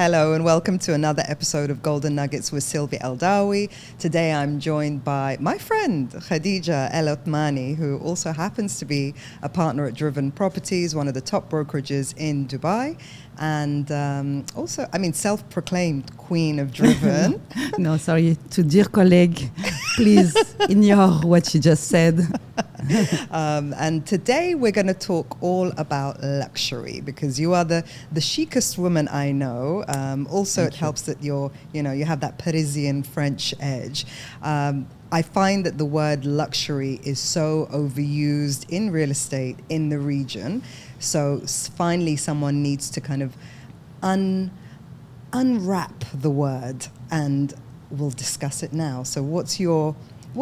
Hello and welcome to another episode of Golden Nuggets with Silvia El Otmani. Today I'm joined by my friend Khadija El Otmani, who also happens to be a partner at Driven Properties, one of the top brokerages in Dubai, and also, self-proclaimed queen of Driven. No, sorry, to dear colleague, please ignore what you just said. And today we're going to talk all about luxury, because you are the chicest woman I know. Also, it helps that you have that Parisian French edge. I find that the word luxury is so overused in real estate in the region. So finally someone needs to kind of unwrap the word, and we'll discuss it now. So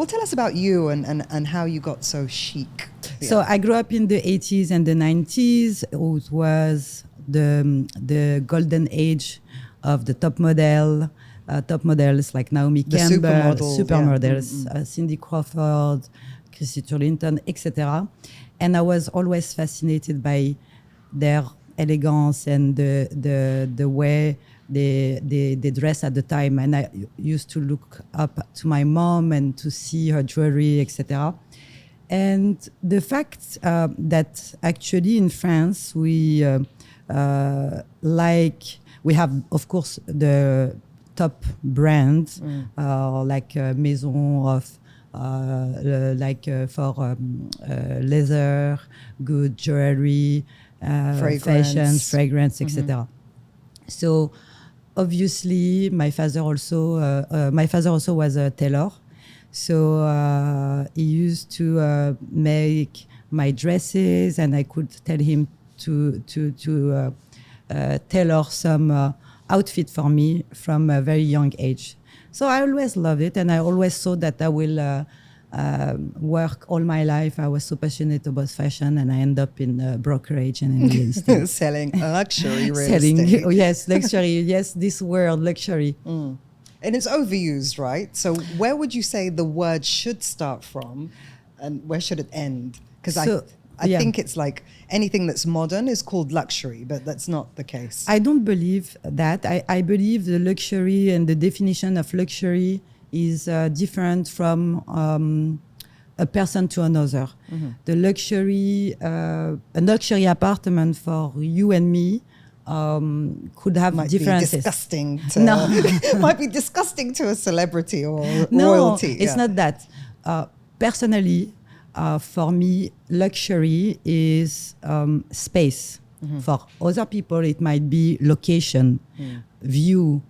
tell us about you and how you got so chic. Yeah. So I grew up in the 80s and the 90s. It was the golden age of the top models like Naomi Campbell, supermodels, Cindy Crawford, Chrissy Turlington, etc. And I was always fascinated by their elegance and the way they dress at the time. And I used to look up to my mom and to see her jewelry, etc. And the fact that actually in France we have, of course, the top brands like Maison of for leather, good jewelry, fashion, fragrance, etc. So obviously, my father also was a tailor. So he used to make my dresses, and I could tell him to tailor some outfit for me from a very young age. So I always loved it, and I always thought that I will work all my life. I was so passionate about fashion, and I end up in brokerage and in real estate. Selling luxury real estate. Oh, yes, luxury. Yes, this word, luxury. And it's overused, right? So where would you say the word should start from, and where should it end? Because I think it's like anything that's modern is called luxury, but that's not the case. I don't believe that. I believe the luxury and the definition of luxury is different from a person to another. The luxury, a luxury apartment for you and me could have differences. Be disgusting No. might be disgusting to a celebrity or No, royalty. It's not that. Personally, for me, luxury is space. For other people, it might be location, view,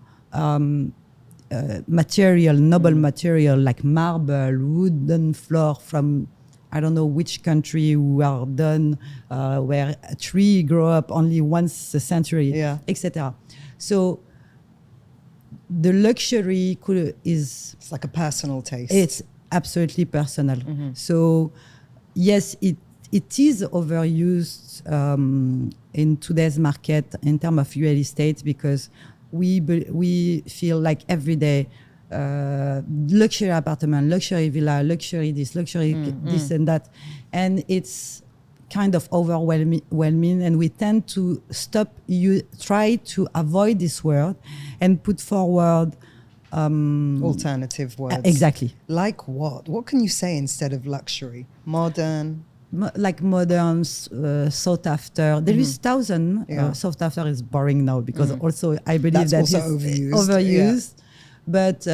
material, noble material like marble, wooden floor from I don't know which country who are done where a tree grow up only once a century, etc. So the luxury it's like a personal taste. It's absolutely personal. So yes, it is overused in today's market in terms of real estate, because we feel like every day luxury apartment, luxury villa, luxury this, luxury this and that, and it's kind of overwhelming, and we tend to try to avoid this word and put forward alternative words. Exactly. Like what? What can you say instead of luxury? Modern? Like modern, sought after. There is sought after is boring now, because also I believe that's that also is overused. Yeah. But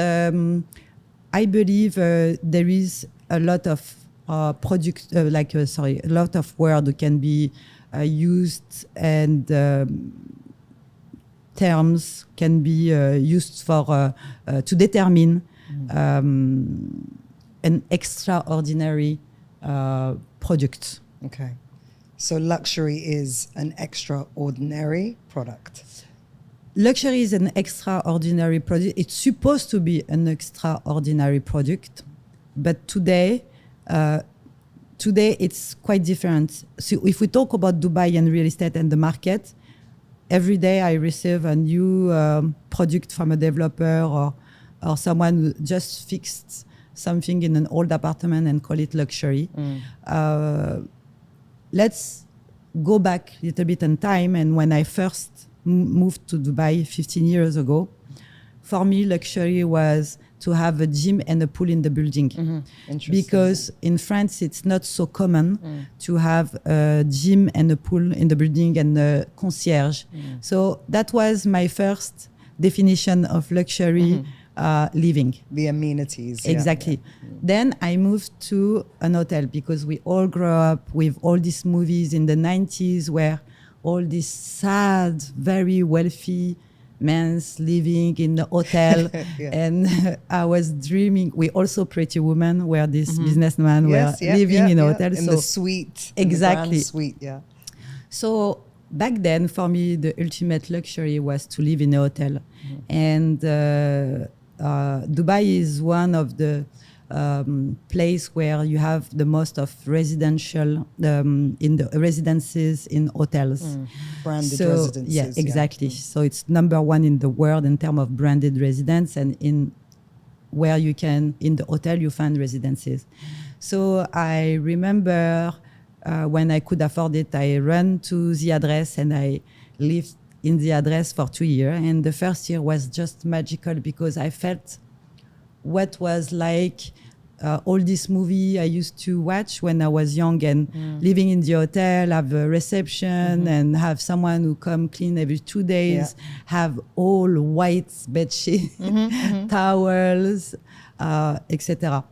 I believe there is a lot of a lot of words can be used, and terms can be used for to determine an extraordinary product. Okay. So luxury is an extraordinary product. Luxury is an extraordinary product. It's supposed to be an extraordinary product, but today it's quite different. So if we talk about Dubai and real estate and the market, every day I receive a new product from a developer or someone who just fixed something in an old apartment and call it luxury. Let's go back a little bit in time, and when I first moved to Dubai 15 years ago, for me, luxury was to have a gym and a pool in the building. Because in France, it's not so common to have a gym and a pool in the building and a concierge. So that was my first definition of luxury living. The amenities. Exactly. Then I moved to an hotel because we all grew up with all these movies in the 90s where all these sad, very wealthy men's living in the hotel. And I was dreaming. We also Pretty Woman, where this businessman were living in a hotel. In the suite. Exactly. In the grand suite, So back then, for me, the ultimate luxury was to live in a hotel. And Dubai is one of the place where you have the most of residential in the residences in hotels. Branded residences. Yeah, exactly. So it's number one in the world in terms of branded residence, and in where you can, in the hotel, you find residences. So I remember when I could afford it, I ran to the address and I lived in the address for 2 years. And the first year was just magical because I felt what was like all this movie I used to watch when I was young and living in the hotel, have a reception and have someone who come clean every 2 days, have all white bed sheets, towels, etc.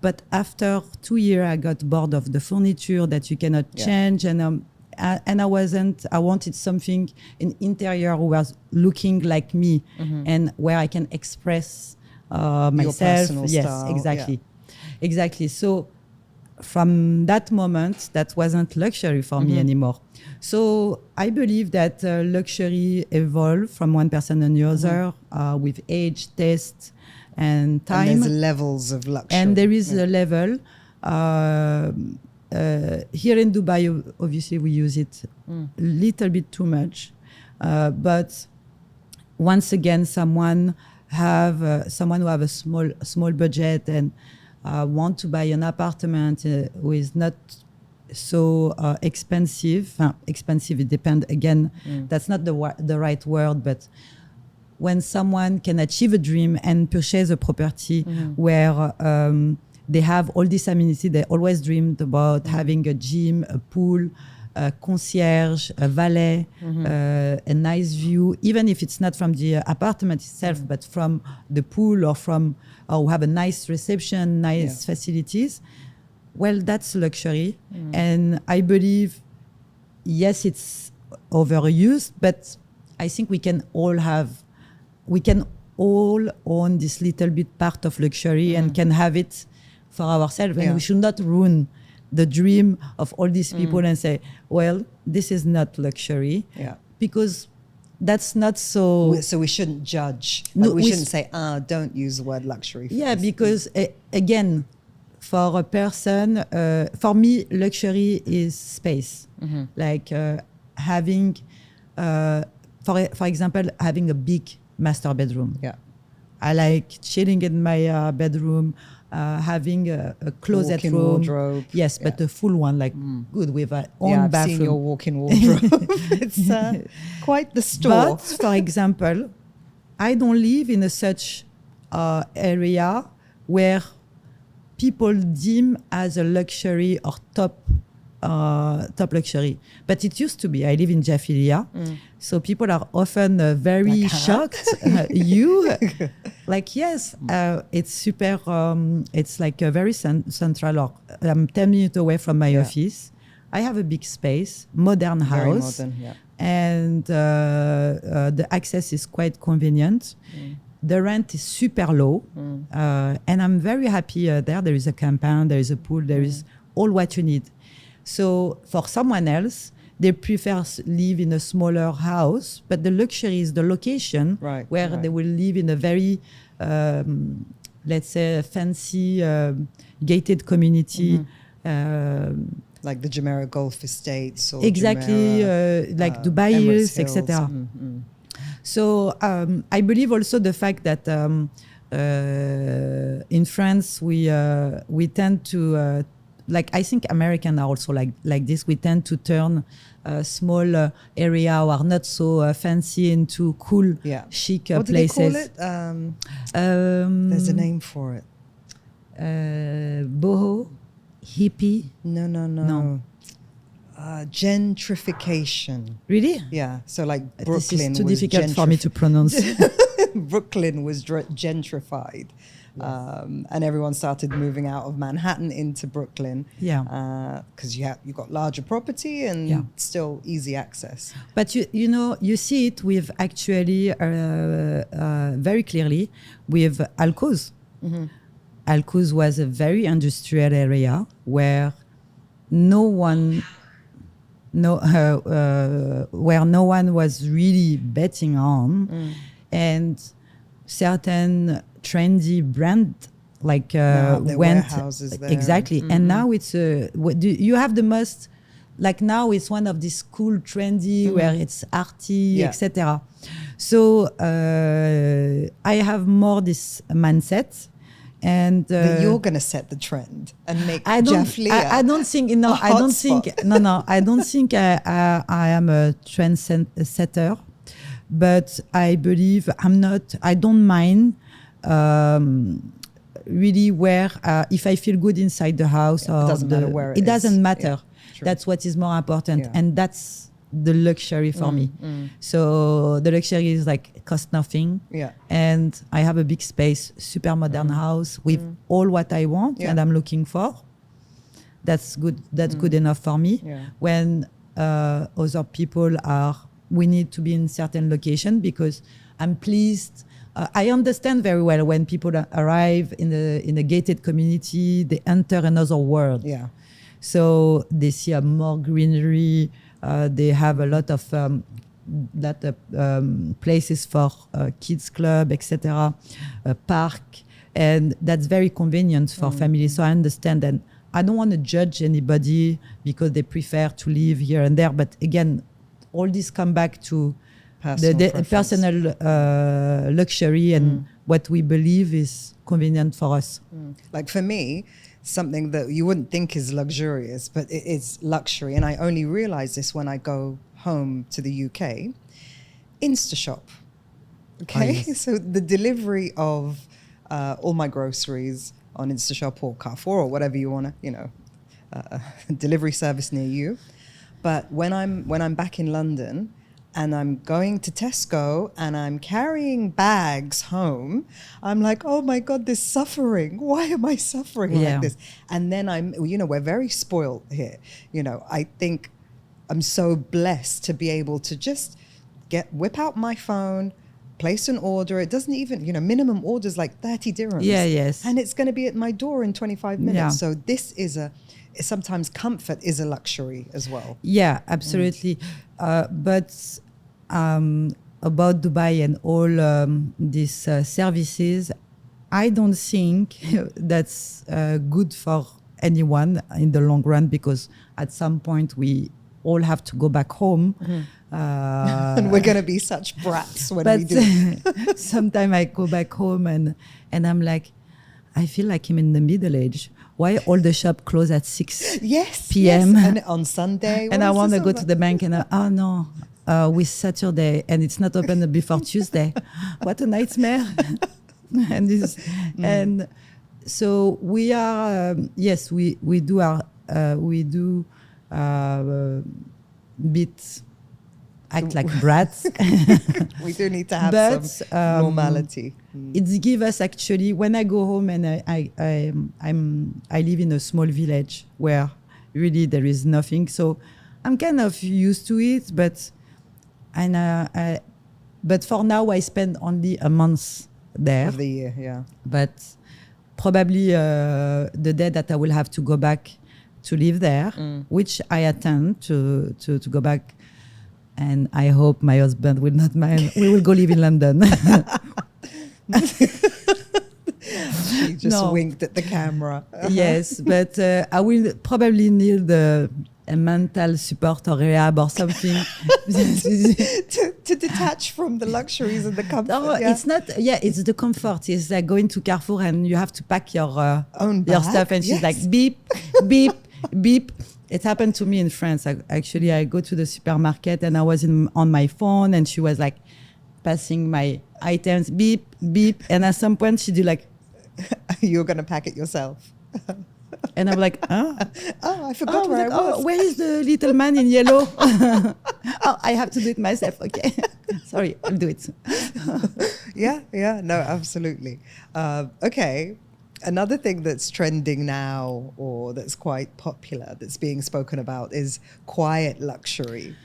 But after 2 years, I got bored of the furniture that you cannot change, and I wanted something in interior who was looking like me and where I can express myself. Yes, style. Exactly. So from that moment, that wasn't luxury for me anymore. So I believe that luxury evolved from one person to another with age, taste, and time. And there's levels of luxury. And there is a level. Here in Dubai, obviously, we use it a little bit too much. But once again, someone who have a small budget and want to buy an apartment who is not so expensive. Expensive, it depends. Again, that's not the right word, but when someone can achieve a dream and purchase a property where they have all these amenities they always dreamed about, having a gym, a pool, a concierge, a valet, a nice view, even if it's not from the apartment itself, but from the pool or from have a nice reception, nice facilities. Well, that's luxury. And I believe, yes, it's overused, but I think we can all own this little bit part of luxury and can have it for ourselves. And we should not ruin the dream of all these people and say, well, this is not luxury. Because that's not so... So we shouldn't judge. Like we shouldn't say, don't use the word luxury. Because again, for a person, for me, luxury is space. Like having, for example, having a big master bedroom. I like chilling in my bedroom, having a closet room. Wardrobe. Yes, but a full one, like good with a own I've bathroom. seen your walk-in wardrobe. It's quite the store. But for example, I don't live in such area where people deem as a luxury or top luxury. But it used to be. I live in Jaffilia. So people are often very shocked. Yes, it's super, it's like a very central, or I'm 10 minutes away from my office. I have a big space, modern house. Very modern, And the access is quite convenient. The rent is super low. And I'm very happy there. There is a compound, there is a pool, there is all what you need. So for someone else, they prefer live in a smaller house, but the luxury is the location where they will live in a very, let's say, fancy gated community. Like the Jumeirah Golf Estates. Or exactly, like Dubai Hills, etc. So I believe also the fact that in France we tend to like I think Americans are also like this. We tend to turn small area or not so fancy into cool, chic what places. Do they call it? There's a name for it. Boho, hippie. No. Gentrification. Really? Yeah. So like Brooklyn this is too was difficult for me to pronounce. Brooklyn was gentrified. Yes. And everyone started moving out of Manhattan into Brooklyn. Yeah. Because you got larger property and still easy access. But you see it with actually very clearly with Alcoz. Mm-hmm. Alcoz was a very industrial area where no one was really betting on, and certain trendy brand like went warehouses there. Exactly. Mm-hmm. And now it's you have the most, like now it's one of these cool trendy where it's arty, etc. So I have more this mindset. And you're going to set the trend and make Jeff Lear. I don't think. No, I don't think. No. I don't think I am a trend setter, but I believe I'm not. I don't mind really where if I feel good inside the house or it doesn't matter where it doesn't matter. Yeah, that's what is more important, and that's the luxury for me. So the luxury is like cost nothing. Yeah. And I have a big space, super modern house with all what I want and I'm looking for. That's good. That's good enough for me. Yeah. When other people we need to be in certain location because I'm pleased. I understand very well when people arrive in a gated community, they enter another world. Yeah. So they see more greenery. They have a lot of places for kids club, etc., park, and that's very convenient for families. So I understand, and I don't want to judge anybody because they prefer to live here and there. But again, all this come back to the personal luxury and what we believe is convenient for us. Like for me, something that you wouldn't think is luxurious, but it is luxury. And I only realize this when I go home to the UK. InstaShop. Okay. Oh, yes. So the delivery of all my groceries on InstaShop or Carrefour or whatever you want to, delivery service near you. But when I'm back in London, and I'm going to Tesco and I'm carrying bags home, I'm like, oh my God, this suffering. Why am I suffering like this? And then we're very spoiled here. I think I'm so blessed to be able to just whip out my phone, place an order. It doesn't even, minimum orders like 30 dirhams. Yeah, yes. And it's going to be at my door in 25 minutes. Yeah. So this is sometimes comfort is a luxury as well. Yeah, absolutely. But about Dubai and all these services, I don't think that's good for anyone in the long run, because at some point we all have to go back home. And we're going to be such brats when we do. Sometimes I go back home and I'm like, I feel like I'm in the Middle Age. Why all the shop close at 6 p.m. Yes. And on Sunday. And I want to go to the bank and with Saturday and it's not open before Tuesday. What a nightmare. And so we are, we do bit act like brats. We do need to have some normality. It gives us actually, when I go home and I live in a small village where really there is nothing. So I'm kind of used to it, but for now I spend only a month there. Of the year, yeah. But probably the day that I will have to go back to live there, which I intend to go back. And I hope my husband will not mind. We will go live in London. She just winked at the camera. Yes, but I will probably need a mental support or rehab or something. to detach from the luxuries and the comfort. No, it's not. Yeah, it's the comfort. It's like going to Carrefour and you have to pack your own your stuff, and she's like beep, beep, beep. It happened to me in France. I go to the supermarket and I was on my phone and she was like passing my items, beep, beep, and at some point she did like, "You're gonna pack it yourself." And I'm like, oh, I forgot where I was. Oh, where is the little man in yellow? Oh, I have to do it myself. Okay, sorry, I'll do it. Yeah, no, absolutely. Okay, another thing that's trending now, or that's quite popular, that's being spoken about, is quiet luxury.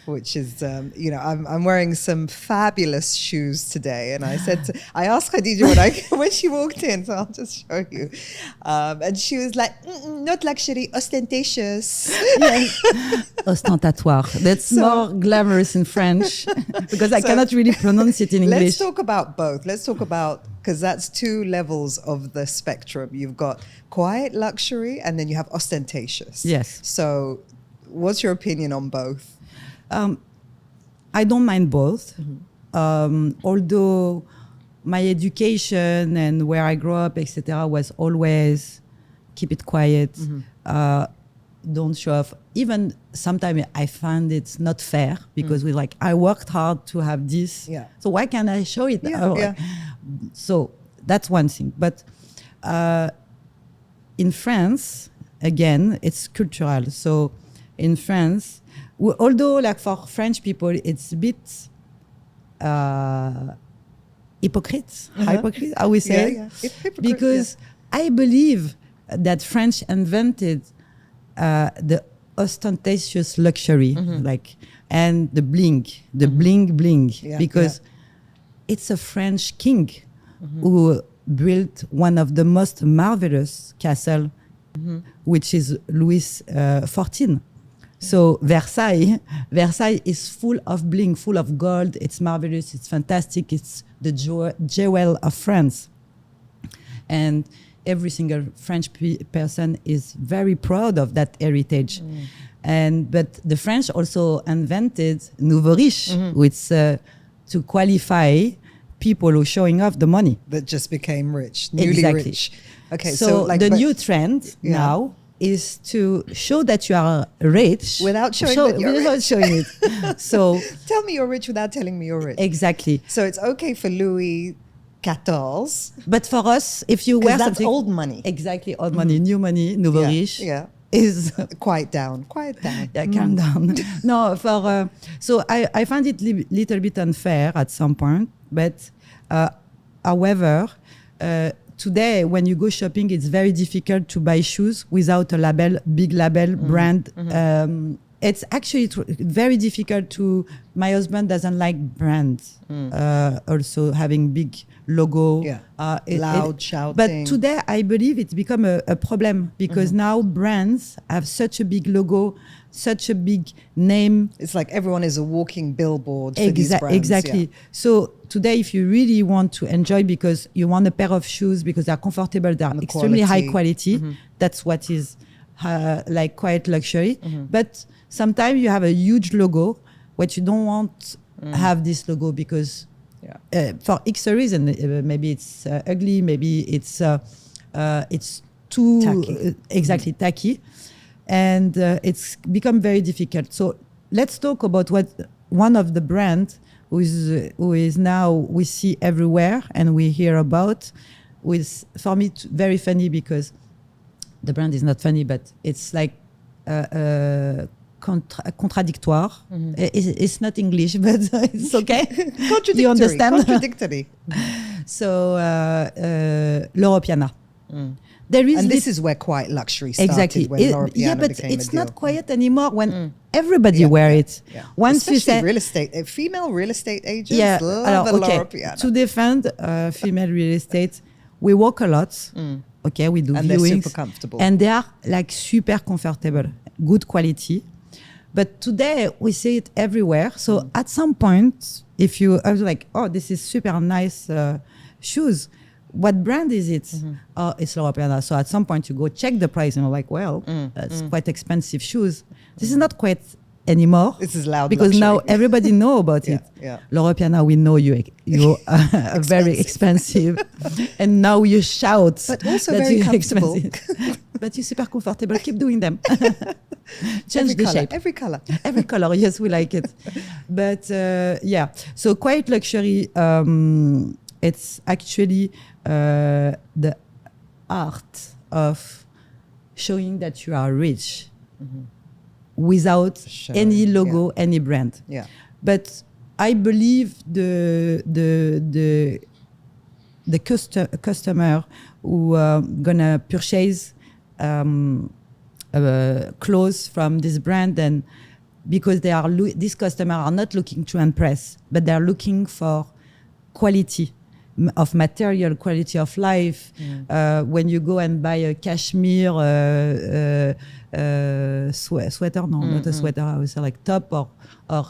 Which is, I'm wearing some fabulous shoes today, and I asked Khadija when she walked in, so I'll just show you, and she was like, "Not luxury, ostentatious." Yes. Ostentatoire. That's more glamorous in French because I cannot really pronounce it in English. Let's talk about both. Let's talk about, because that's two levels of the spectrum. You've got quiet luxury, and then you have ostentatious. Yes. So, what's your opinion on both? I don't mind both, although my education and where I grew up, etc., was always keep it quiet, don't show off. Even sometimes I find it's not fair because we're like, I worked hard to have this, so why can't I show it? So that's one thing. But in France, again, it's cultural. So in France, although like for French people, it's a bit hypocrite, I would say, because I believe that French invented the ostentatious luxury, and the bling, bling, because it's a French king who built one of the most marvelous castle, which is Louis XIV. So Versailles is full of bling, full of gold. It's marvelous. It's fantastic. It's the jewel of France. And every single French person is very proud of that heritage. But the French also invented nouveau riche, which to qualify people who are showing off the money. That just became rich, newly rich. Okay, so the new trend now is to show that you are rich without showing that you're rich. Showing it. So tell me you're rich without telling me you're rich. Exactly. So it's okay for Louis XIV, but for us, if you wear that's something, old money. Exactly, old money, new money, nouveau riche. Is quiet down. Yeah, calm down. No, for so I find it little bit unfair at some point, but however. Today, when you go shopping, it's very difficult to buy shoes without a label, big label, brand. It's actually very difficult to. My husband doesn't like brands. Also having big logo, loud shouting. But today, I believe it's become a problem because now brands have such a big logo, such a big name. It's like everyone is a walking billboard for these brands. Exactly. So today, if you really want to enjoy, because you want a pair of shoes because they're comfortable, they're extremely high quality, that's what is like quiet luxury. But sometimes you have a huge logo, but you don't want have this logo because for X reason, maybe it's ugly, maybe it's too tacky. Tacky. And it's become very difficult. So let's talk about what one of the brands who is now we see everywhere and we hear about, with for me very funny because the brand is not funny, but it's like contradictoire. It's not English, but it's okay. Contradictory. Do you understand? Contradictory. So L'Europiana. This is where quiet luxury started. When L'Europiana but it's not quiet anymore when everybody wear it. Once especially you say real estate, female real estate agents love a L'Europiana. To defend female real estate, we walk a lot. Okay, we do and viewings. They're super comfortable. And they are like super comfortable, good quality. But today we see it everywhere. So at some point, if you are like, oh, this is super nice shoes. What brand is it? Oh, it's L'Europiana. So at some point you go check the price and you're like, well, that's quite expensive shoes. This is not quite anymore. This is loud because luxury. now everybody know about it. Laura Piana, we know you are very expensive, and now you shout. But also that very you're comfortable. Expensive. But you're super comfortable. Keep doing them. Change the shape. Every color. Every color. Yes, we like it. But so quiet luxury. It's actually the art of showing that you are rich. Without any logo, any brand. Yeah. But I believe the customer who gonna purchase clothes from this brand, and because they are these customers are not looking to impress, but they are looking for quality of material, quality of life. When you go and buy a cashmere sweater, not a sweater, I would say like top or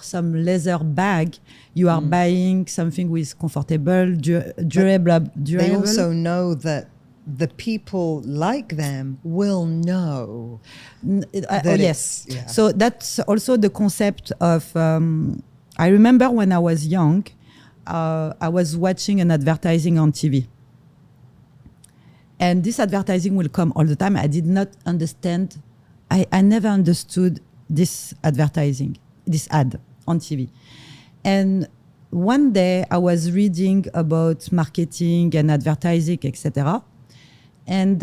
some leather bag, you are buying something with comfortable, durable. They also know that the people like them will know. Yes. Yeah. So that's also the concept of, I remember when I was young, I was watching an advertising on TV. And this advertising will come all the time. I did not understand. I never understood this advertising, this ad on TV. And one day I was reading about marketing and advertising, etc. And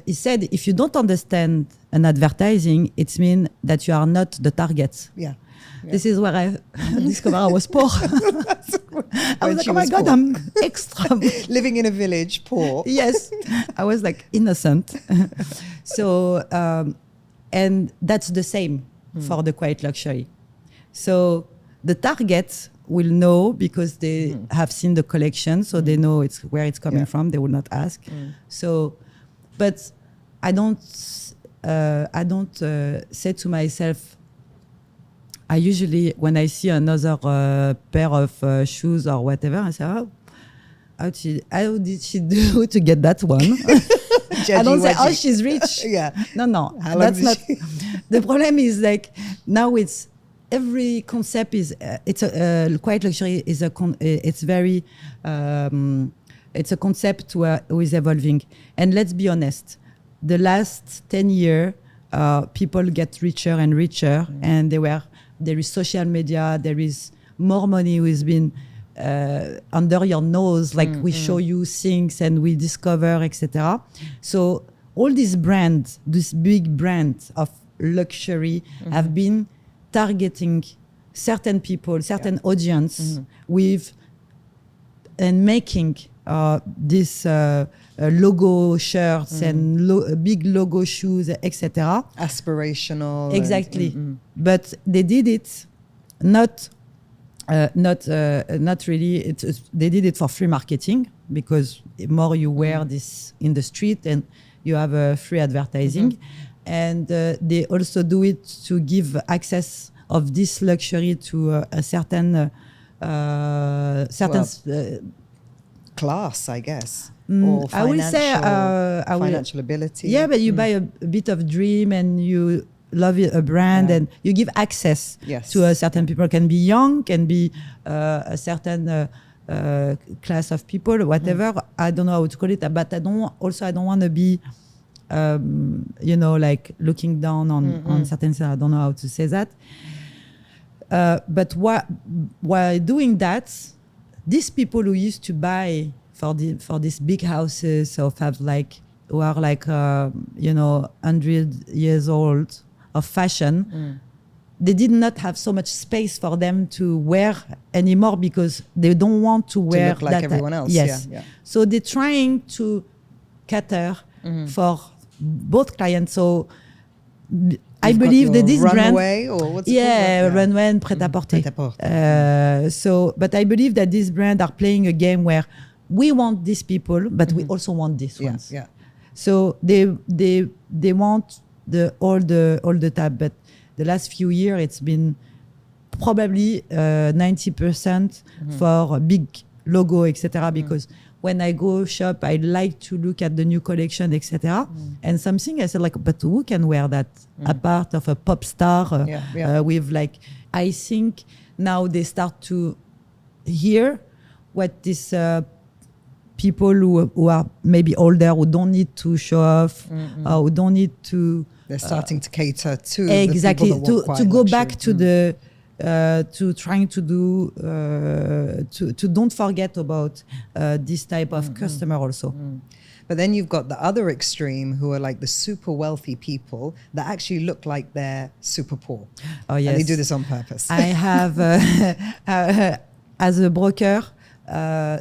he said, if you don't understand an advertising, it means that you are not the target. Yeah. This is where I discovered I was poor. I was like, oh my God, I'm extra. Living in a village, poor. Yes. I was like innocent. So, and that's the same for the quiet luxury. So the target will know because they have seen the collection, so they know it's where it's coming from. They will not ask. So, but I don't say to myself, I usually, when I see another pair of shoes or whatever, I say, oh, how did she do to get that one? I don't say, oh, she's rich. No, that's not. The problem is like, now it's, every concept is, it's a quiet luxury is it's very, it's a concept who is evolving. And let's be honest, the last 10 years, people get richer and richer, and there is social media, there is more money who has been under your nose, like we show you things and we discover, etc. So all these brands, this big brands of luxury have been targeting certain people, certain audience with and making this logo shirts and big logo shoes, etc. Aspirational. Exactly. But they did it not really. They did it for free marketing, because more you wear this in the street and you have a free advertising. And they also do it to give access of this luxury to a certain class, I guess. Or I will say financial ability. Yeah, but you buy a bit of dream and you love a brand and you give access to a certain people. Can be young, can be a certain class of people, whatever. I don't know how to call it, but I don't want to be like looking down on certain things. I don't know how to say that. But while doing that, these people who used to buy for these big houses or who are 100 years old of fashion, they did not have so much space for them to wear anymore, because they don't want to wear look like that everyone else. Yes. So they're trying to cater for both clients. So I believe that this runway, brand, or what's it called? runway and prêt-à-porter. But I believe that these brands are playing a game where we want these people, but we also want these ones. So they want all the time. But the last few years, it's been probably 90% for big logo, etc. Because when I go shop, I like to look at the new collection, etc. And something I said like, but who can wear that? A part of a pop star with like, I think now they start to hear what this people who are maybe older, who don't need to show off, who don't need to. They're starting to cater to exactly the people that want to go luxury. back to the to trying to do to don't forget about this type of customer also. But then you've got the other extreme who are like the super wealthy people that actually look like they're super poor. Oh yes, and they do this on purpose. I have as a broker,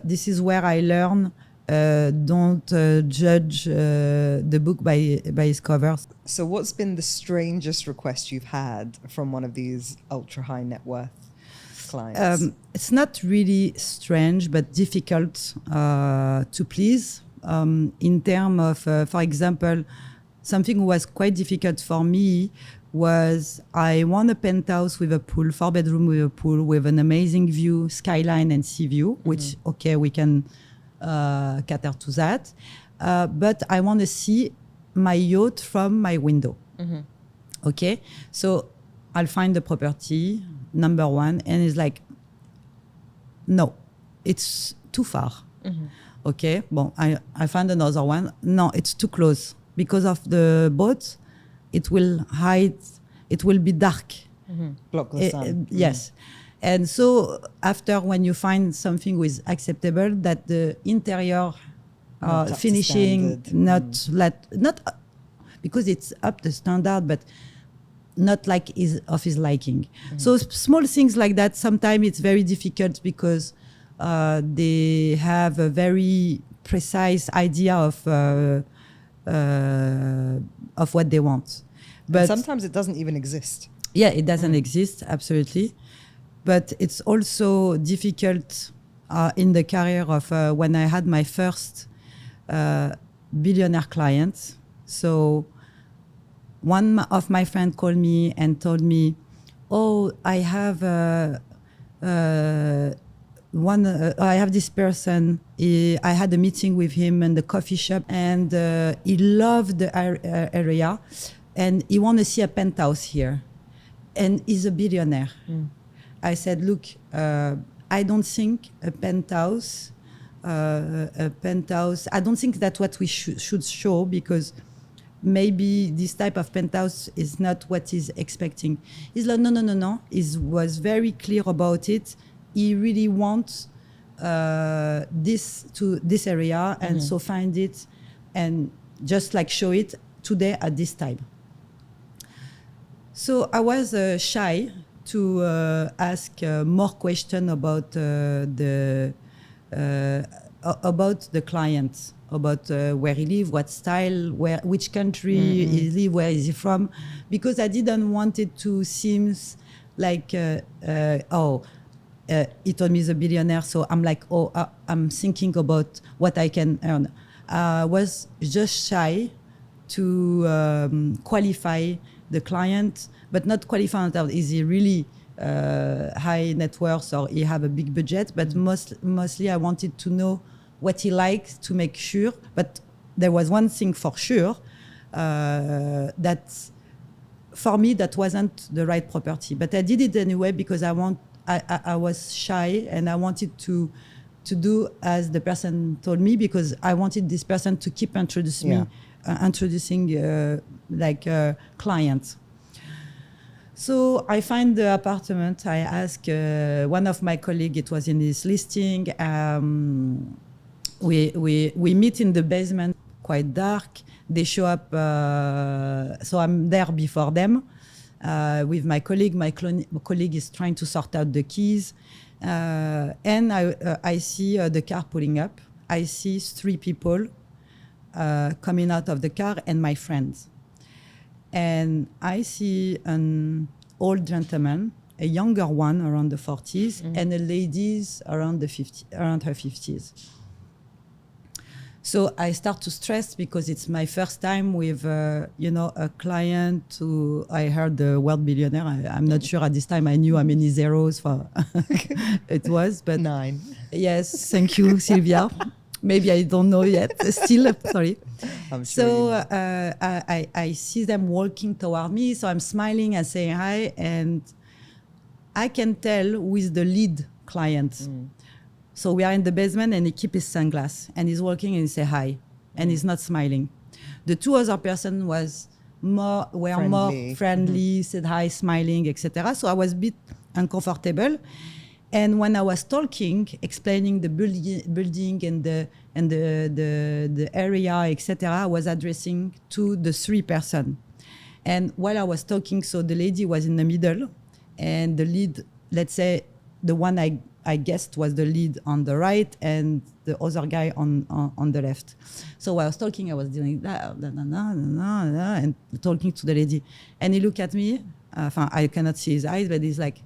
this is where I learn. Don't judge the book by its covers. So what's been the strangest request you've had from one of these ultra high net worth clients? It's not really strange, but difficult to please. In terms of, for example, something was quite difficult for me was I want a penthouse with a pool, 4-bedroom with a pool, with an amazing view, skyline and sea view, which, okay, we can cater to that. But I want to see my yacht from my window. Okay, so I'll find the property, number one, and it's like, no, it's too far. Okay, well, I find another one. No, it's too close. Because of the boat, it will hide, it will be dark. Block the sun. Yes. And so after when you find something with acceptable, that the interior finishing, not because it's up to standard, but not like of his liking. So small things like that, sometimes it's very difficult because they have a very precise idea of what they want. But and sometimes it doesn't even exist. Yeah, it doesn't exist, absolutely. But it's also difficult in the career of when I had my first billionaire client. So one of my friends called me and told me, oh, I have I have this person. I had a meeting with him in the coffee shop, and he loved the area, and he want to see a penthouse here, and he's a billionaire. I said, look, I don't think a penthouse. I don't think that's what we should show, because maybe this type of penthouse is not what he's expecting. He's like, no. He was very clear about it. He really wants this area, and so find it and just like show it today at this time. So I was shy to ask more questions about the client, about where he lives, what style, which country he lives, where is he from, because I didn't want it to seem like he told me he's a billionaire, so I'm like, I'm thinking about what I can earn. I was just shy to qualify the client, but not qualify that is he really high net worth or he have a big budget, but mostly I wanted to know what he likes to make sure. But there was one thing for sure, that for me that wasn't the right property, but I did it anyway because I was shy and I wanted to do as the person told me, because I wanted this person to keep introducing clients. So I find the apartment. I ask one of my colleagues, it was in this listing. We meet in the basement, quite dark. They show up, so I'm there before them. With my colleague. My colleague is trying to sort out the keys. And I see the car pulling up. I see 3 people coming out of the car and my friends. And I see an old gentleman, a younger one around the 40s, and a lady around her 50s. So I start to stress because it's my first time with, a client who I heard the word billionaire. I'm not sure at this time I knew how many zeros it was, but 9. Yes, thank you, Silvia. Maybe I don't know yet. Still, sorry. I'm sure So you know. I see them walking toward me. So I'm smiling and saying hi. And I can tell who is the lead client. So we are in the basement and he keeps his sunglasses and he's walking and he say hi. And he's not smiling. The two other person were more friendly, said hi, smiling, etc. So I was a bit uncomfortable. And when I was talking, explaining the building and the area, etc., I was addressing to the three person. And while I was talking, so the lady was in the middle, and the lead, let's say, the one I guessed was the lead on the right, and the other guy on the left. So while I was talking, I was doing that, and talking to the lady. And he looked at me. I cannot see his eyes, but he's like,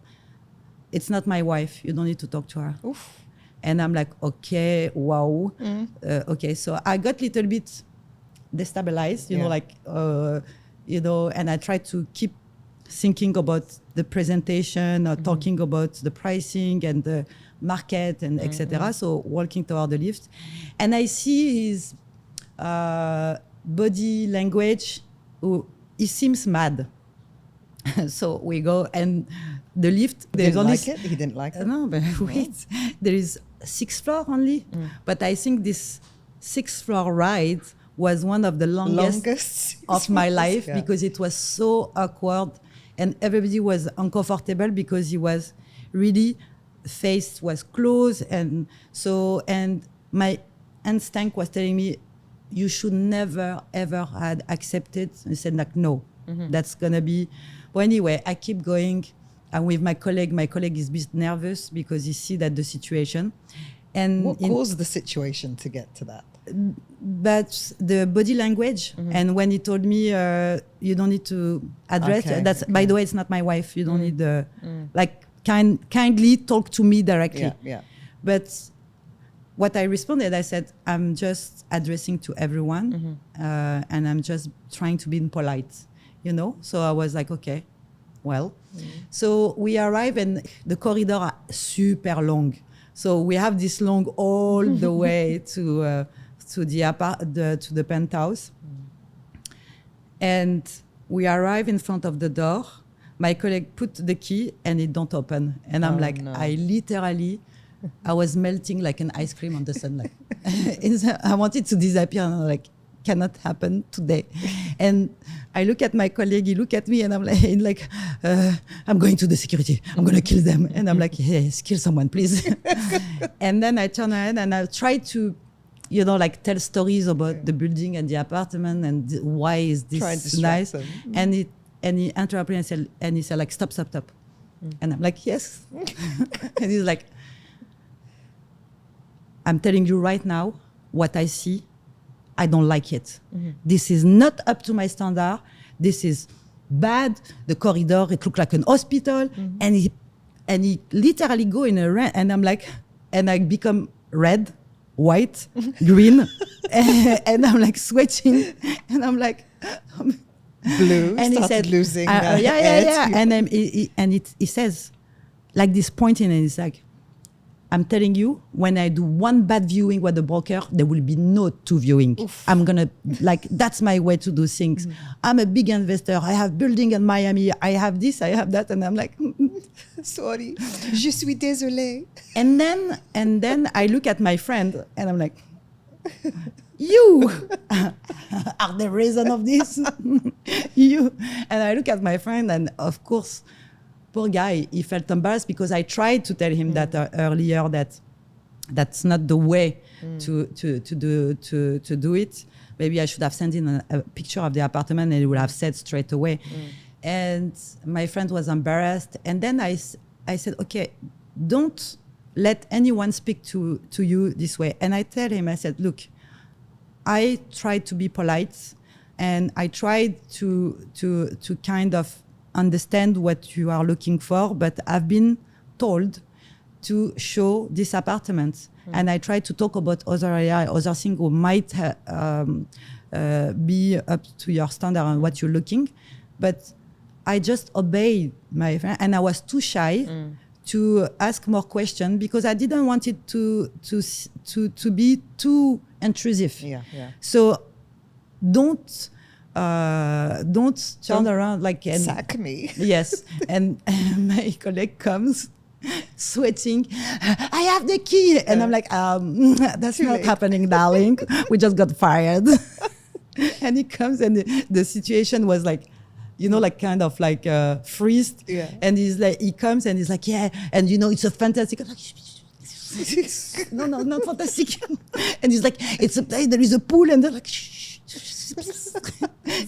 "It's not my wife. You don't need to talk to her." Oof. And I'm like, okay, wow. Okay, so I got a little bit destabilized, you know, and I tried to keep thinking about the presentation or talking about the pricing and the market and etc. So walking toward the lift. And I see his body language. He seems mad. So we go and the lift. He didn't like it. No, but wait. There is 6th floor only. But I think this 6th floor ride was one of the longest of my life because it was so awkward and everybody was uncomfortable because he was really face was closed and my instinct was telling me you should never ever had accepted. I said like no, that's gonna be. Well, anyway, I keep going. And with my colleague is a bit nervous because he see that the situation. And what caused the situation to get to that? But the body language. And when he told me, you don't need to address, by the way, it's not my wife. You don't need the, like, kindly talk to me directly. Yeah. But what I responded, I said, I'm just addressing to everyone. And I'm just trying to be polite, you know? So I was like, okay. Well, so we arrive and the corridor are super long. So we have this long all the way to the penthouse. And we arrive in front of the door. My colleague put the key and it don't open. And I'm like, no. I was melting like an ice cream on the sun. I wanted to disappear and I'm like, cannot happen today. And I look at my colleague, he look at me and I'm like, I'm going to the security. I'm going to kill them. And I'm like, yes, kill someone, please. And then I turn around and I try to, you know, like tell stories about the building and the apartment and why is this nice. And he interrupted and he said like, stop. And I'm like, yes. And he's like, I'm telling you right now what I see. I don't like it. This is not up to my standard. This is bad. The corridor, it looked like an hospital. And he literally go in a red, and I'm like, and I become red, white, green, and I'm like sweating, and I'm like, blue. And he said, losing. Yeah. And he says, like this pointing, and he's like, I'm telling you, when I do one bad viewing with the broker, there will be no 2 viewing. Oof. I'm gonna, like, that's my way to do things. I'm a big investor. I have building in Miami. I have this, I have that. And I'm like, sorry, je suis désolée. And then I look at my friend and I'm like, you are the reason of this. You. And I look at my friend and of course, poor guy, he felt embarrassed because I tried to tell him that earlier that's not the way to do it. Maybe I should have sent in a picture of the apartment and he would have said straight away. And my friend was embarrassed. And then I said, okay, don't let anyone speak to you this way. And I tell him, I said, look, I tried to be polite and I tried to kind of understand what you are looking for, but I've been told to show this apartment. And I try to talk about other area, other things who might be up to your standard and what you're looking. But I just obeyed my friend, and I was too shy to ask more questions because I didn't want it to be too intrusive. Yeah, yeah. So don't turn around like and sack me. Yes, and my colleague comes sweating. I have the key, and I'm like, that's not happening, darling. We just got fired. And he comes, and the situation was like, like kind of like freezed. Yeah. And he's like, he comes and he's like, yeah, and it's a fantastic. I'm like, no, not fantastic. And he's like, it's a place, there is a pool, and they're like, shh.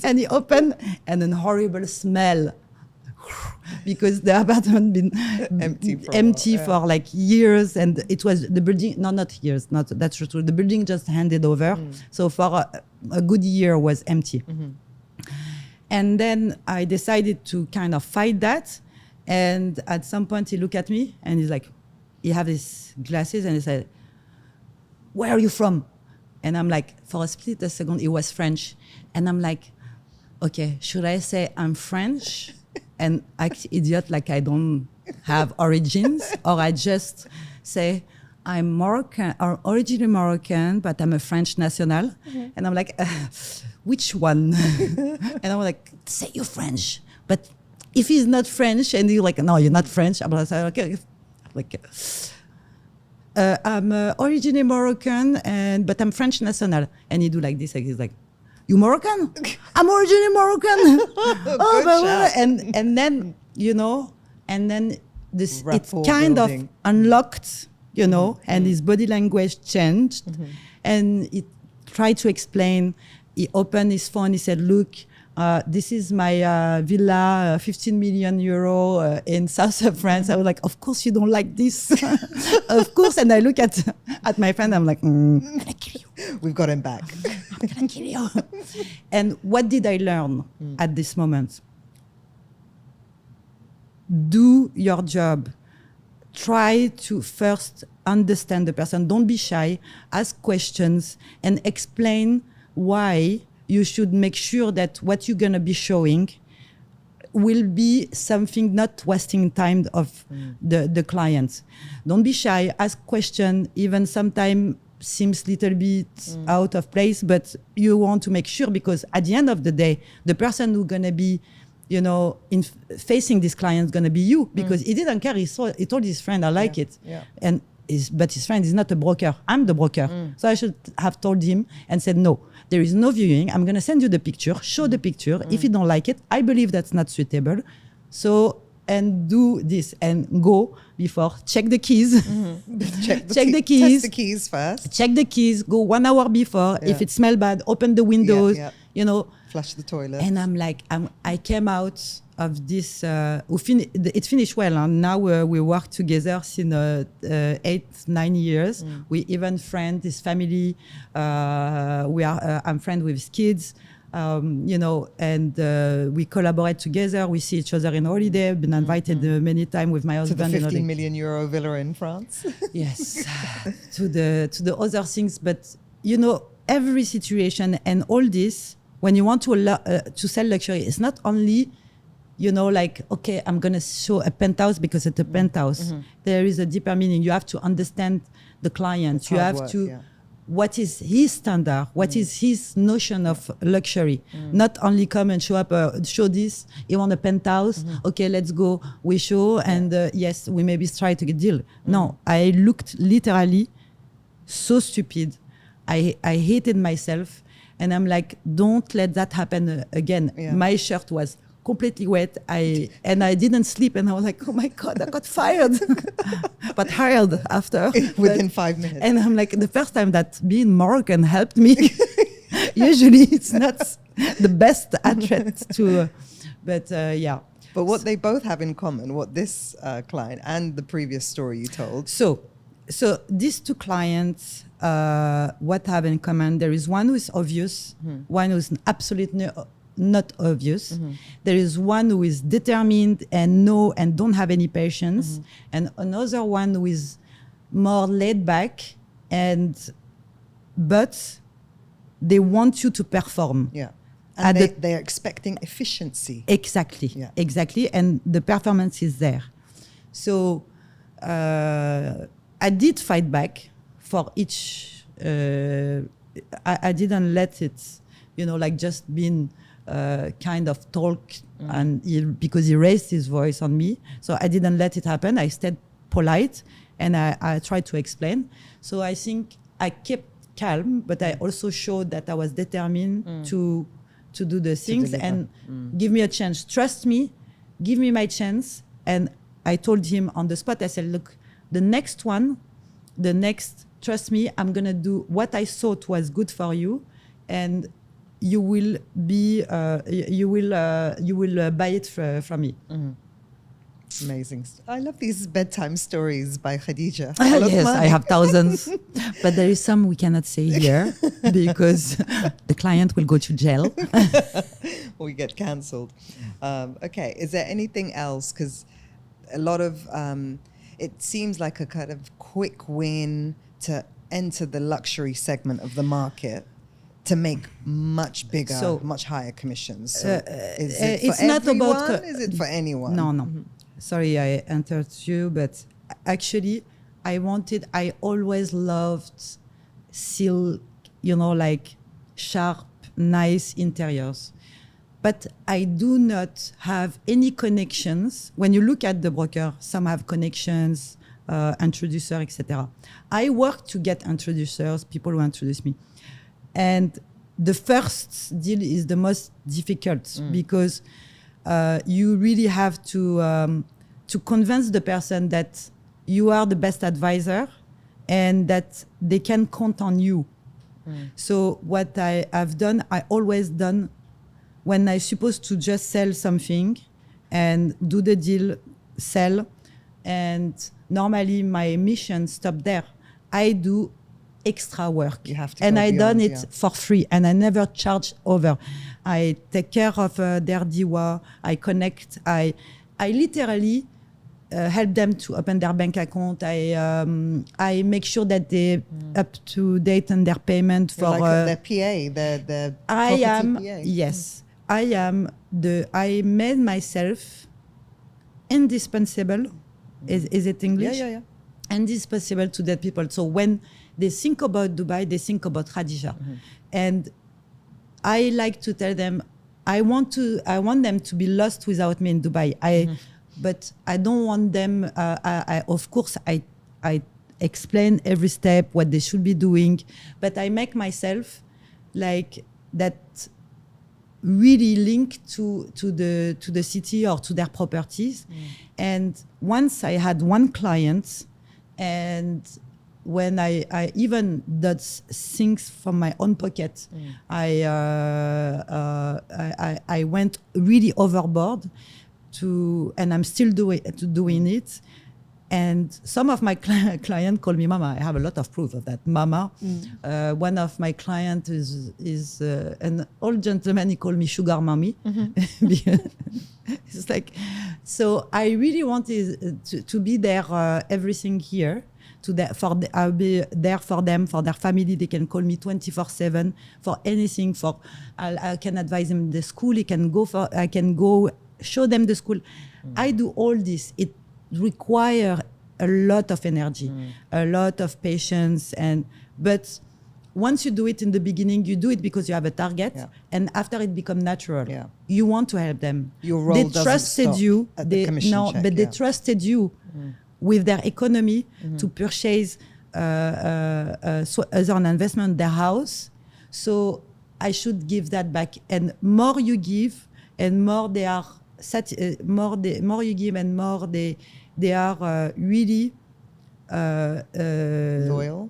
And he opened, and a horrible smell. Because the apartment been empty for like years, and it was the building. No, not years. Not that's true. The building just handed over. So for a good year was empty. And then I decided to kind of fight that. And at some point he looked at me and he's like, he have his glasses and he said, "Where are you from?" And I'm like, for a split second, he was French. And I'm like, okay, should I say I'm French and act idiot like I don't have origins, or I just say I'm Moroccan, or originally Moroccan, but I'm a French national? And I'm like, which one? And I'm like, say you're French. But if he's not French and you're like, no, you're not French, I'm like, okay. Like, I'm originally Moroccan, but I'm French national. And he do like this, like he's like, you Moroccan? I'm originally Moroccan. And then, and then this, it's kind of unlocked, and his body language changed. And he tried to explain. He opened his phone. He said, look, this is my villa, 15 million euro in south of France. I was like, of course you don't like this. Of course. And I look at my friend, I'm like, I'm gonna kill you. We've got him back. I'm gonna kill you. And what did I learn at this moment? Do your job. Try to first understand the person. Don't be shy. Ask questions and explain why you should make sure that what you're going to be showing will be something not wasting time of the clients. Don't be shy. Ask questions. Even sometimes seems little bit out of place, but you want to make sure, because at the end of the day, the person who's going to be, facing this client is going to be you, because he didn't care. He told his friend, I like it. Yeah. But his friend is not a broker. I'm the broker. So I should have told him and said, no, there is no viewing. I'm going to send you the picture, show the picture. If you don't like it, I believe that's not suitable. So, and do this and go before, check the keys. Check the keys. Test the keys first. Check the keys, go 1 hour before. Yeah. If it smells bad, open the windows, Flush the toilet. And I'm like, I came out of this, it finished well. And now we work together since 8-9 years. We even friend his family. I'm friend with his kids, and we collaborate together. We see each other in holiday. Been invited many times with my husband. To the 15 million euro villa in France. Yes, to the other things. But, every situation and all this, when you want to sell luxury, it's not only, like, okay, I'm going to show a penthouse because it's a penthouse. There is a deeper meaning. You have to understand the client. You have what is his standard? What is his notion of luxury? Not only come and show up, show this, you want a penthouse? Okay, let's go. We show, and yes, we maybe try to get deal. No, I looked literally so stupid. I hated myself. And I'm like, don't let that happen again. Yeah. My shirt was completely wet. I didn't sleep. And I was like, oh my God, I got fired. But hired after. Within 5 minutes. And I'm like, the first time that being Moroccan helped me. Usually it's not the best attribute to, but yeah. But what they both have in common, what this client and the previous story you told. So these two clients, what have in common? There is one who is obvious, one who is absolutely not obvious. There is one who is determined and don't have any patience, and another one who is more laid back, but they want you to perform. Yeah. And they're expecting efficiency. Exactly. Yeah. Exactly. And the performance is there. So I did fight back for each. I didn't let it, like just being kind of talk, and because he raised his voice on me. So I didn't let it happen. I stayed polite, and I tried to explain. So I think I kept calm, but I also showed that I was determined to do the things and give me a chance. Trust me, give me my chance. And I told him on the spot, I said, look, the next, trust me, I'm going to do what I thought was good for you. And you will be, you will buy it from me. Amazing. I love these bedtime stories by Khadija. Yes, I have thousands, but there is some we cannot say here because the client will go to jail. Or we get cancelled. Okay, is there anything else? Because a lot of, it seems like a kind of quick win to enter the luxury segment of the market to make much bigger, much higher commissions. So is it for everyone? Is it for anyone? No. Sorry, I entered you, but actually, I always loved silk, like sharp, nice interiors. But I do not have any connections. When you look at the broker, some have connections, introducer, etc. I work to get introducers, people who introduce me. And the first deal is the most difficult because you really have to convince the person that you are the best advisor and that they can count on you. So what I have done, I always done when I'm supposed to just sell something and do the deal, sell, and normally my mission stopped there. I do extra work. You have to and I done it for free and I never charge over. I take care of their DIWA, I connect, I literally help them to open their bank account. I make sure that they up to date on their payment for their PA, the property PA. Yes, I made myself indispensable. Is it English? Yeah. Indispensable to that people. So when they think about Dubai, they think about Khadija. And I like to tell them, I want them to be lost without me in Dubai. But I don't want them, of course, I explain every step, what they should be doing, but I make myself like that really linked to the city or to their properties. And once I had one client, and when I even did things from my own pocket, I went really overboard and I'm still doing it. And some of my clients call me Mama. I have a lot of proof of that. Mama. One of my clients is an old gentleman. He called me Sugar Mommy. It's like, so I really wanted to be there, everything here. I'll be there for them, for their family. They can call me 24/7 for anything. I can advise them the school. I can go show them the school. I do all this. It require a lot of energy, a lot of patience, but once you do it in the beginning, you do it because you have a target, and after it becomes natural. You want to help them. Your role trusted you. They trusted you with their economy to purchase as an investment their house. So I should give that back, and more you give, and more they are. More you give, and more they are really loyal.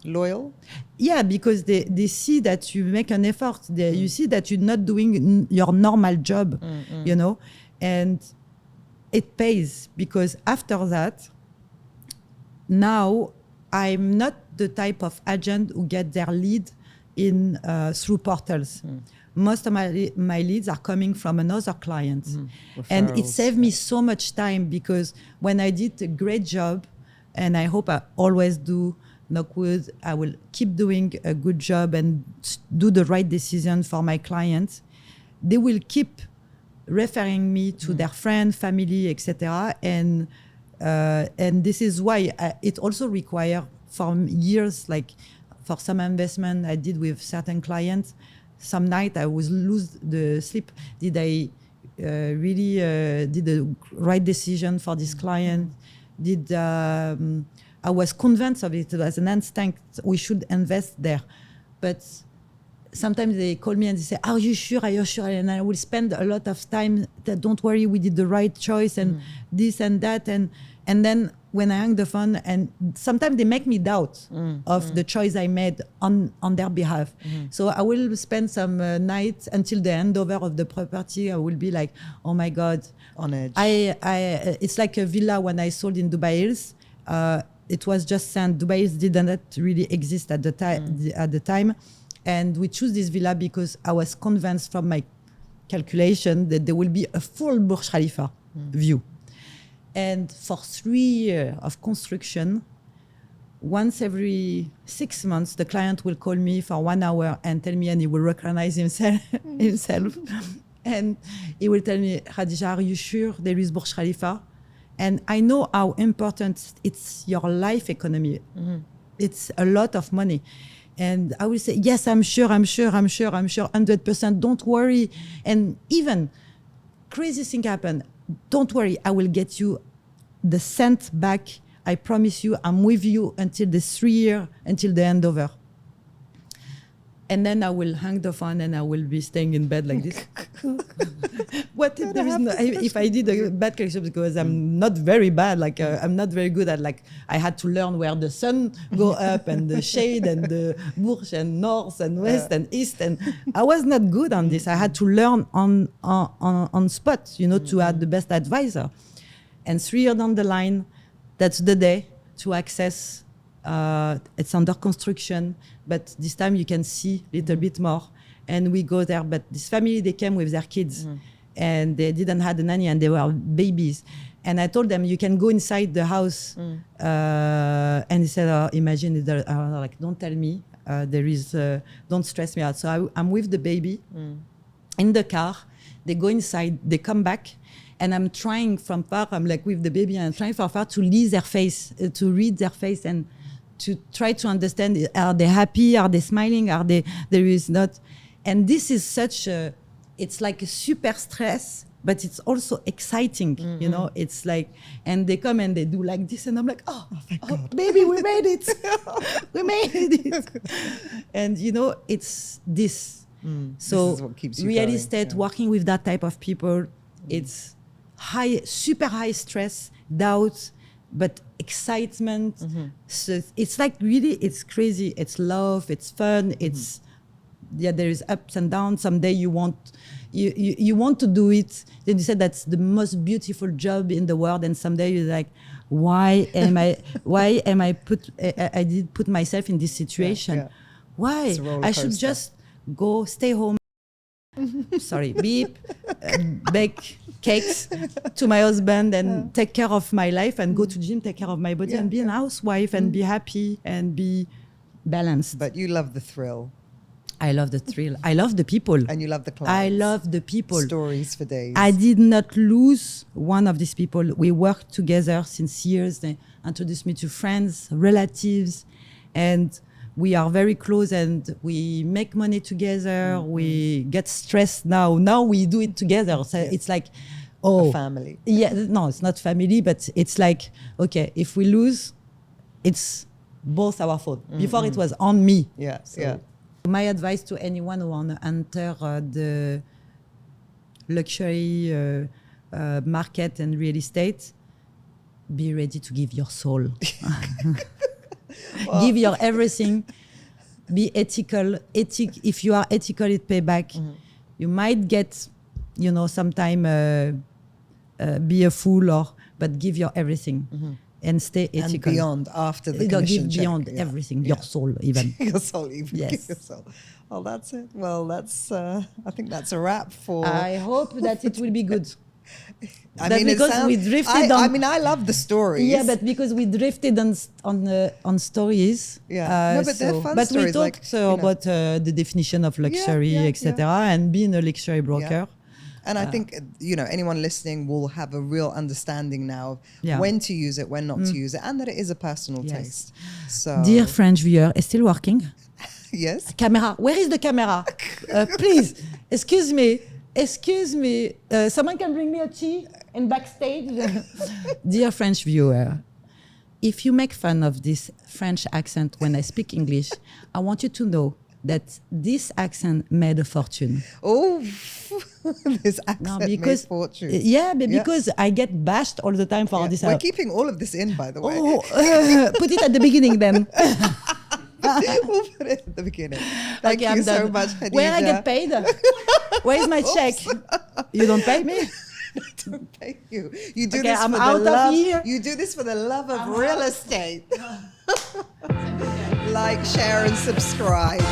Loyal? Yeah, because they see that you make an effort. You see that you're not doing your normal job, and it pays, because after that, now I'm not the type of agent who get their lead in through portals. Most of my leads are coming from another client. And it saved me so much time, because when I did a great job, and I hope I always do, knock wood, I will keep doing a good job and do the right decision for my clients, they will keep referring me to their friend, family, etc. And And this is why it also requires from years, like for some investment I did with certain clients, some night I was lose the sleep. Did I really did the right decision for this client? Did I was convinced of it as an instinct, we should invest there. But sometimes they call me and they say, are you sure? Are you sure? And I will spend a lot of time that don't worry, we did the right choice and this and that. And then when I hang the phone, and sometimes they make me doubt of the choice I made on their behalf. So I will spend some nights until the handover of the property. I will be like, oh my God. On edge. It's like a villa when I sold in Dubai Hills. It was just sent. Dubai Hills didn't really exist at the time. And we chose this villa because I was convinced from my calculation that there will be a full Burj Khalifa view. And for 3 years of construction, once every 6 months, the client will call me for 1 hour and tell me, and he will recognize himself. And he will tell me, Khadija, are you sure there is Burj Khalifa? And I know how important it's your life economy. It's a lot of money. And I will say, yes, I'm sure, 100%, don't worry. And even crazy thing happen, don't worry, I will get you the cent back. I promise you, I'm with you until the 3 years, until the handover. And then I will hang the phone and I will be staying in bed like this. What if there is no, if I did a bad calculation, because I'm not very bad, like I'm not very good at, like, I had to learn where the sun go up and the shade and the Burj and north and west and east, and I was not good on this. I had to learn on spot, you know, to have the best advisor. And 3 years down the line, that's the day to access. It's under construction, but this time you can see a little bit more. And we go there, but this family, they came with their kids and they didn't have a nanny and they were babies. And I told them, you can go inside the house. And they said, oh, imagine, like, don't tell me, don't stress me out. So I'm with the baby in the car. They go inside, they come back. And I'm trying from far, I'm like with the baby, and I'm trying from far to read their face, and to try to understand, are they happy? Are they smiling? There is not. And this is such a, it's like a super stress, but it's also exciting, you know? It's like, and they come and they do like this, and I'm like, oh baby, we made it. We made it. And you know, it's this. So this is what keeps you real going, estate, working with that type of people, it's super high stress, doubt, but excitement. So it's like really, it's crazy. It's love, it's fun, it's, there is ups and downs. Someday you want to do it. Then you said that's the most beautiful job in the world. And someday you're like, I did put myself in this situation. Why? I should just go stay home. Sorry, beep, bake cakes to my husband and take care of my life and go to gym, take care of my body and be a housewife and be happy and be balanced. But you love the thrill. I love the thrill. I love the people. And you love the clients. I love the people. Stories for days. I did not lose one of these people. We worked together since years. They introduced me to friends, relatives, and we are very close and we make money together. We get stressed now. Now we do it together. So it's like, a family. Yeah, no, it's not family, but it's like, okay, if we lose, it's both our fault. Before it was on me. Yeah, so my advice to anyone who want to enter the luxury market and real estate, be ready to give your soul. Give your everything. Be ethical. If you are ethical, it pay back. You might get, you know, sometime be a fool, but give your everything and stay ethical. And beyond, after the commission give check. beyond everything, your soul even. Your soul even. Yes. Your soul. Well, that's it. Well, that's. I think that's a wrap for. I hope that it will be good. I mean, because we drifted on. I mean, I love the stories. Yeah, but because we drifted on stories. Yeah, no, but they're fun but stories. But we talked about the definition of luxury, etc., and being a luxury broker. And I think, anyone listening will have a real understanding now of when to use it, when not to use it, and that it is a personal taste. So, dear French viewer, is still working? Yes. Camera. Where is the camera? Please, excuse me. Someone can bring me a tea in backstage? Dear French viewer, if you make fun of this French accent when I speak English, I want you to know that this accent made a fortune. Oh, this accent made fortune. Yeah, because I get bashed all the time for this. We're keeping all of this in, by the way. Put it at the beginning then. We'll put it at the beginning. Thank you so much, Khadija. Where I get paid? Where is my check? You don't pay me? I don't pay you. You do this for the love. You do this for the love of real estate. Like, share, and subscribe.